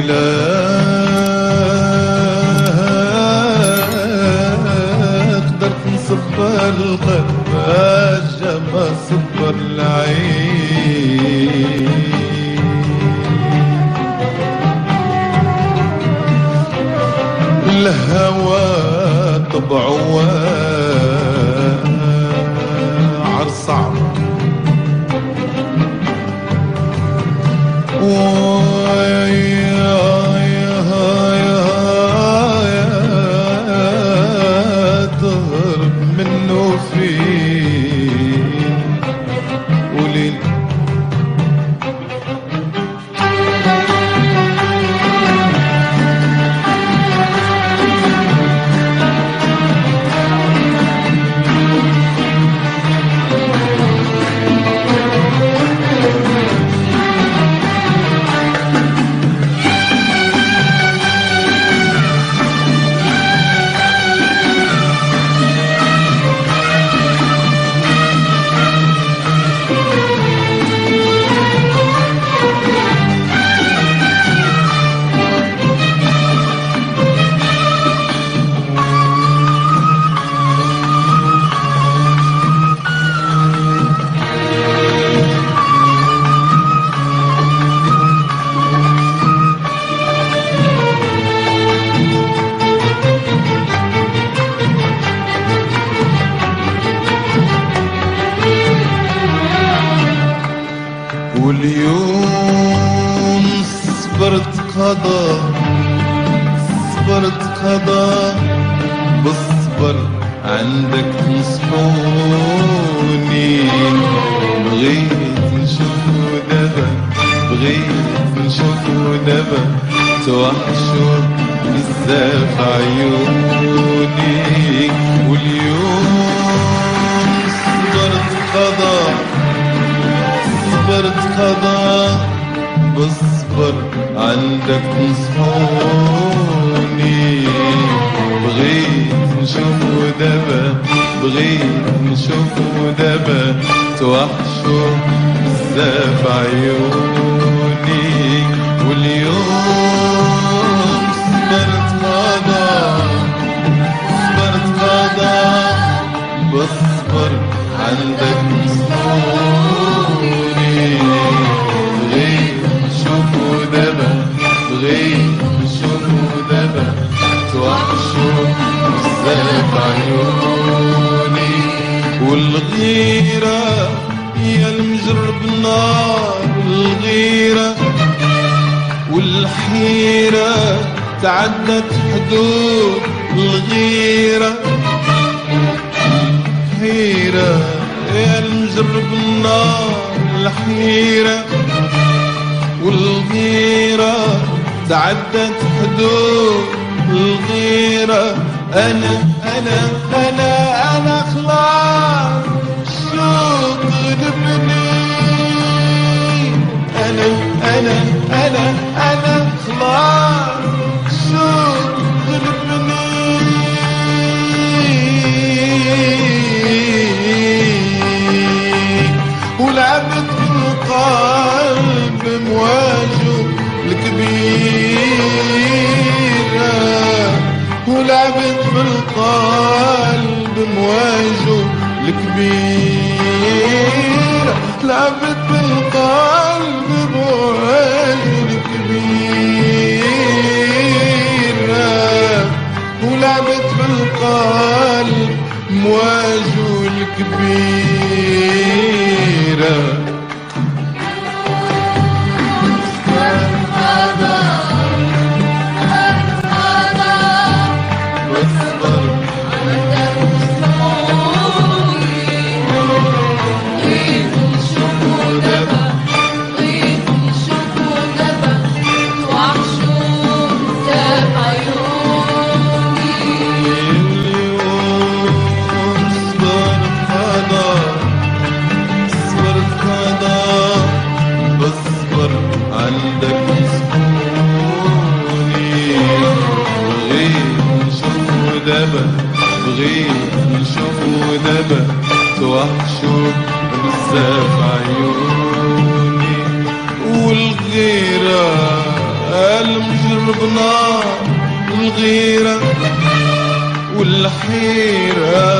لا قدرت نصبر القلب اجا ما صبر العين. الهوى طبعه عرصعب تهرب منه فين ولين. واليوم صبرت قضاء بالصبر عندك تنصحوني. بغيت نشوفو دابا توحشوا بزاف عيوني. واليوم صبرت قضاء بالصبر عندك تنصحوني. بغيت نشوفو دابا توحشوا بزاف عيوني. واليوم صبرت قضاء بالصبر عندك تنصحوني. بغيت نشوفو دابا توحشوا بزاف عيوني. والغيرة يا المجرب النار، الغيرة والحيرة تعدت حدود. الغيرة حيرة يا المجرب النار، الحيرة والغيرة تعدت حدود. الغيرة أنا خلاص الشوق غلبني. أنا خلاص الشوق غلبني. ولعبت بالقلب مواجه الكبيرة. ولعبت بالقلب مواجه الكبيرة. لعبت بالقلب مواجه الكبيرة. ولعبت بالقلب مواجه الكبيرة. بغيت نشوفو دابا توحشوا بزاف عيوني. والغيرة يجرب نار الغيرة والحيرة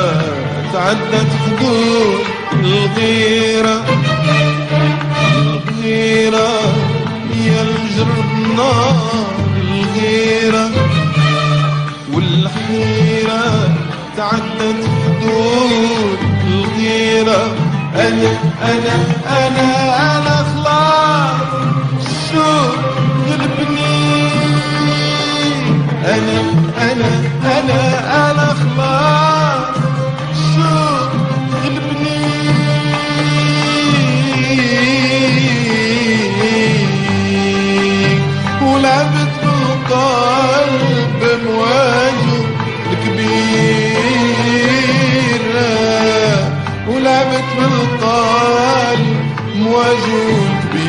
تعدت حدود الغيرة. الغيرة يا المجرب نار الغيرة والحيرة تعدت حدود الغيرة. أنا خلاص الشوق غلبني. أنا خلاص الشوق غلبني. ولعبت بالقلب مواجه الكبيرة. ولعبت بالقلب مواجه الكبير.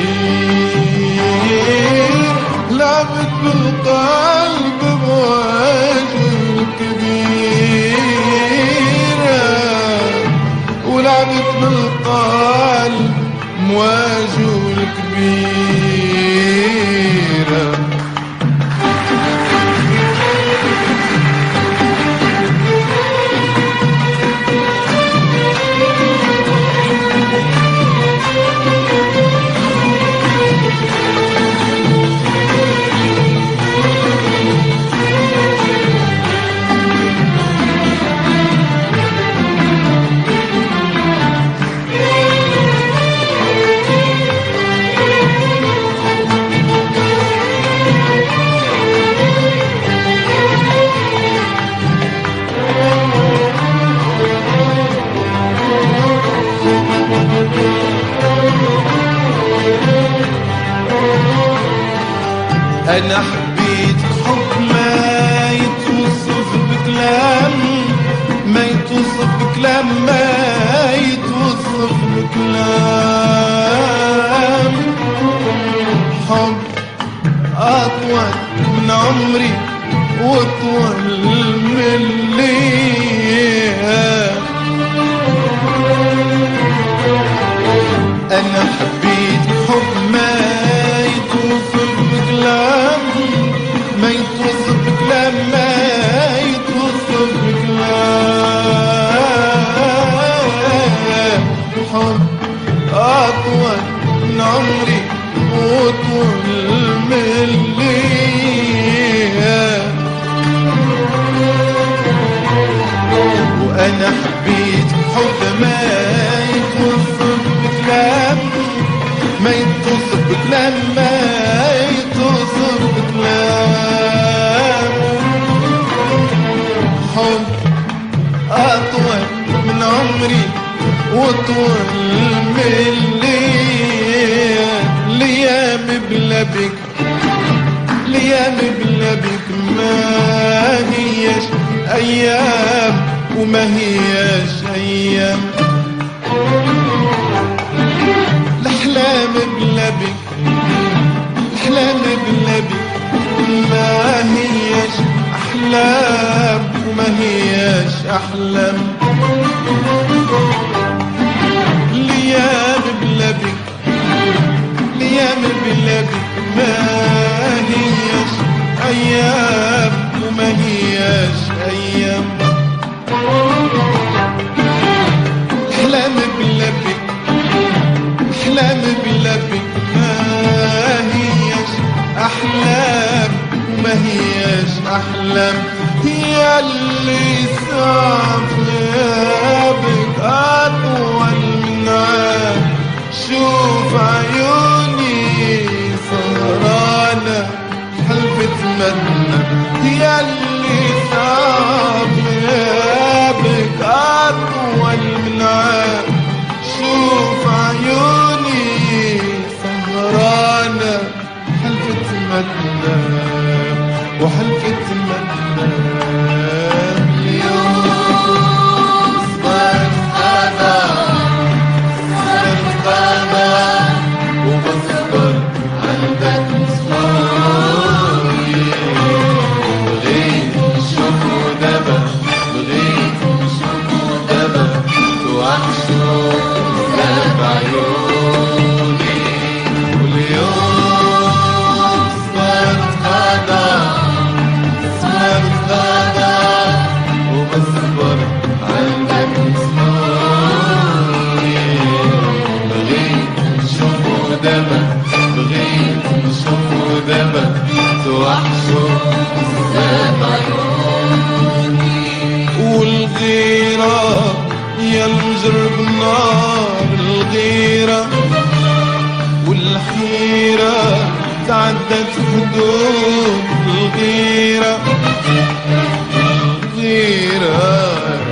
لعبت بالقلب مواجه الكبيرة. ولعبت بالقلب مواجه الكبيرة. أنا حبيت حب ما يتوصف بكلام. ما يتوصف بكلام. ما يتوصف بكلام. حب أطول من عمري وأطول من الليل. أنا حبيت حب ما يتوصف بكلام. ما يتوصف بكلام. ما يتوصف بكلام. حب أطول من عمري وأطول من الليل. وأنا حبيت حب ما يتوصف بكلام. ما يتوصف بكلام. ما يتوصف بكلام. حب أطول من عمري وأطول من الليل. ليام بلا بك. ليام بلا بك ما هيش أيام وما هيش أيام. الأحلام بلا بك. الأحلام بلا بك ما هيش أحلام وما هيش أحلام. ليام بلا بك. ليام بلا بك ما هيش أيام وما هيش أيام. أحلام بلا بك. أحلام بلا بك ما هيش أحلام وما هيش أحلام. هي اللي صعب غيابك أطول من عام. شوف عيوني سهرانة حلفت مدنة. هي اللي صعب غيابك أطول من عام. شوف عيوني سهرانة حلفت مدنة وحلفت مدنة. اليوم صبرت قدر. صبرت قدر وبصبر عندك صبري. بغيت نشوفه دبا. بغيت نشوفه دبا. توحشوا بزاف عيوني. واليوم صبرت قدر. دبا توحشوا ذات عيوني. والغيرة يا المجرب نار الغيرة والحيرة تعدت حدود الغيرة. الغيرة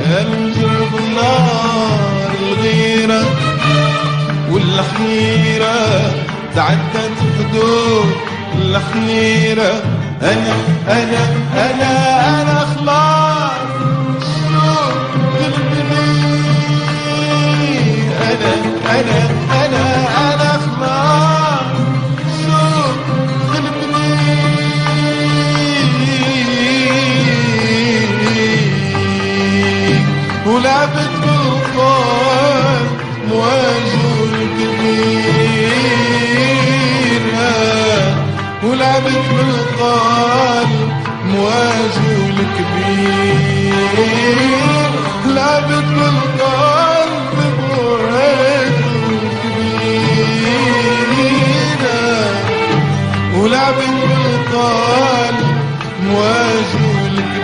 يا المجرب نار الغيرة والحيرة تعدت حدود الحيرة. أنا أنا أنا أنا خلاص شوف قلبي. أنا أنا أنا أنا خلاص شوف قلبي. ولعبت بالقلب مواجه الكبير. ولعبت بالقلب مواجه الكبير. لعبت بالقلب مواجه الكبير. ولعبت بالقلب مواجه الكبير.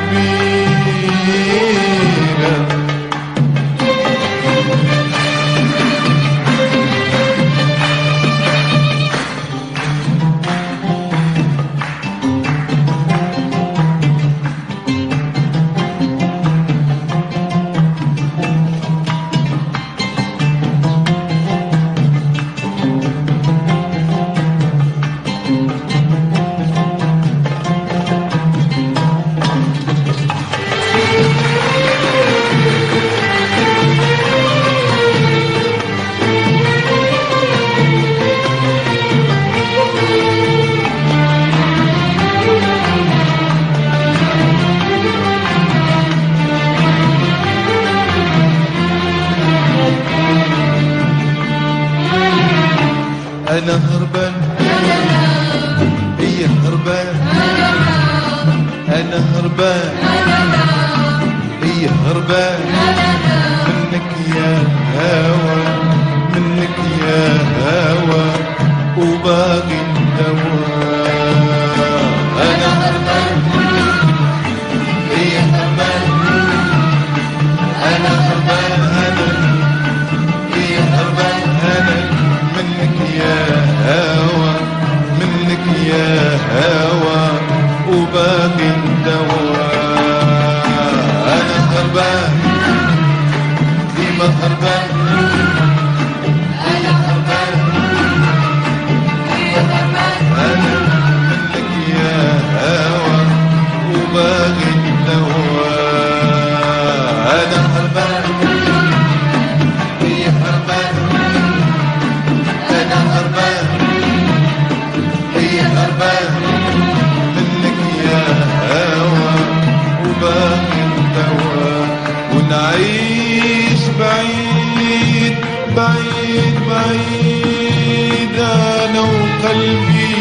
أنا هربان هي هربان. أنا هربان هي هربان منك يا هوى. منك يا هوى وباقي الدواء. أنا هربان هي هربان. أنا هربان أنا هي هربان. أنا منك يا هوى. منك يا هوى وباقي الدواء. أنا هربان ديما هربان. أنا هربان ديما هربان. أنا منك يا هوى وباقي الدواء. أنا هربان هي هربان. أنا هربان هي هربان منك يا هوى وباقي الدواء. ونعيش بعيد بعيد بعيد أنا وقلبي.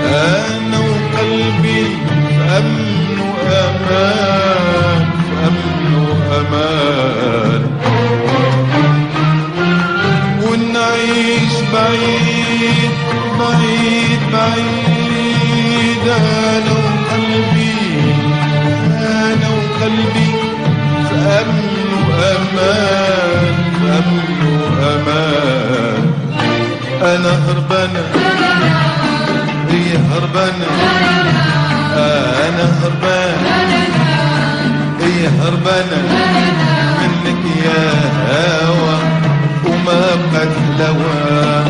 أنا وقلبي في أمن وأمان. في أمن وأمان. ونعيش بعيد بعيد بعيد أنا وقلبي. أنا وقلبي في أمن وأمان. في أمن وأمان. أنا هربانة هي هربانة. أنا هربانة هي هربانة منك يا هوى وما بقت لوا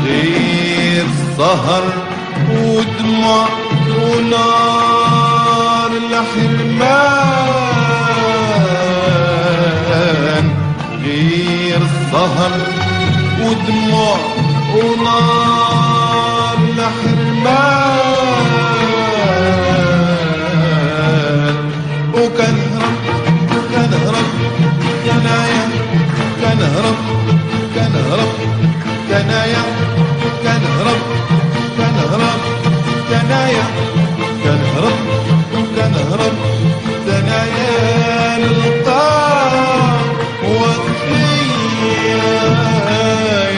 غير سهر ودموع ونار الحرمان. غير سهر ودموع ونار الحرمان. وكان هرب كان هرب كنايا. كان هرب كان هرب كنايا. كان هرب كان هرب كنايا. كان هرب كان هرب كنايا. القاع وفيا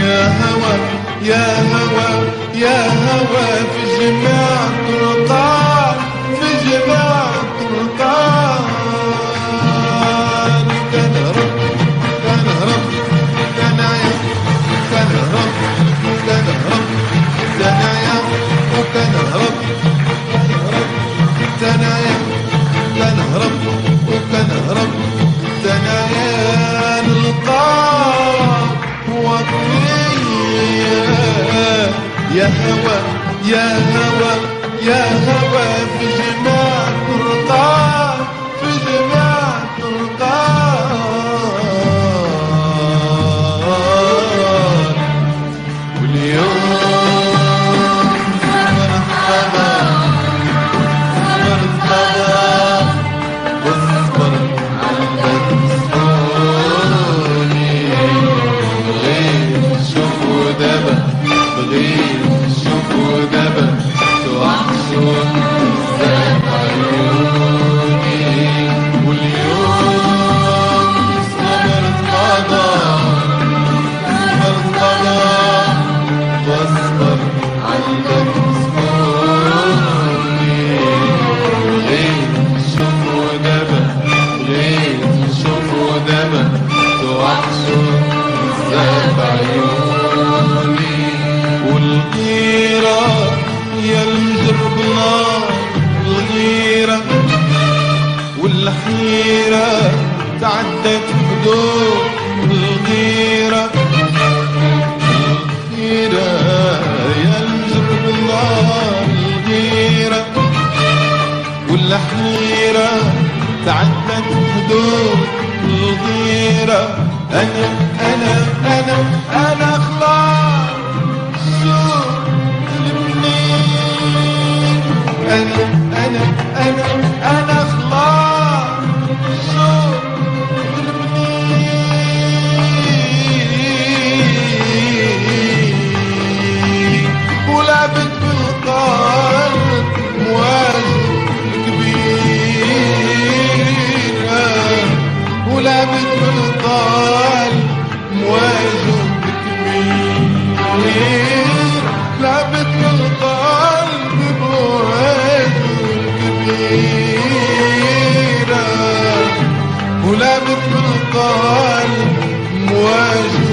يا هوى يا هوى يا هوى في جمال. وكنهرب وكنهرب ثنايا نلقاك وطنية يا هوى يا هوى يا هوى في جماع تلقاك في جماع تلقاك واليوم صبرت قضاء واصبر عندك صوني بغيت شوفوا دابا بغيت شوفوا دابا توحشون بزاف عيوني واليوم صبرت قضاء واصبر عندك صوني بغيت شوفوا دابا بغيت شوفوا دابا توحشون بزاف عيوني والغيرة يا المجرب نار الغيرة والحيرة تعدت حدود الغيرة الغيرة يا المجرب نار الغيرة والحيرة تعدت حدود الغيرة أنا خلاص شوف المنين أنا خلاص شوف المنين ولعبت بالقلب مواجه كبيرة ولعبت بالقلب مواجه كبير لعبت بالقلب مواجه كبيرة ولعبت بالقلب مواجه